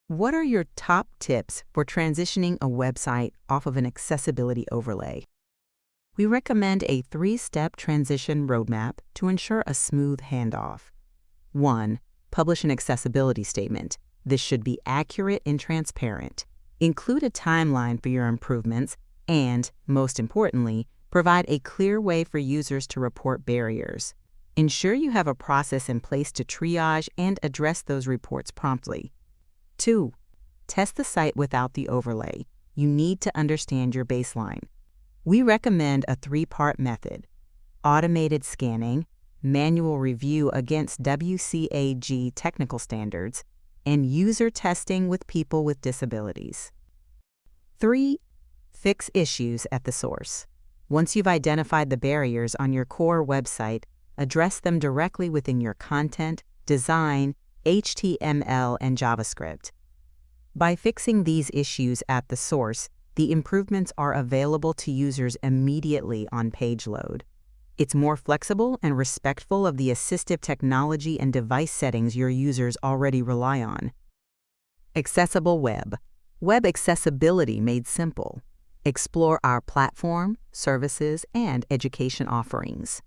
What are your top tips for transitioning a website off of an accessibility overlay? We recommend a 3-step transition roadmap to ensure a smooth handoff. 1. Publish an accessibility statement. This should be accurate and transparent. Include a timeline for your improvements and, most importantly, provide a clear way for users to report barriers. Ensure you have a process in place to triage and address those reports promptly. 2. Test the site without the overlay. You need to understand your baseline. We recommend a 3-part method: automated scanning, manual review against WCAG technical standards, and user testing with people with disabilities. 3. Fix issues at the source. Once you've identified the barriers on your core website, address them directly within your content, design, HTML, and JavaScript. By fixing these issues at the source, the improvements are available to users immediately on page load. It's more flexible and respectful of the assistive technology and device settings your users already rely on. Accessible web. Web accessibility made simple. Explore our platform, services, and education offerings.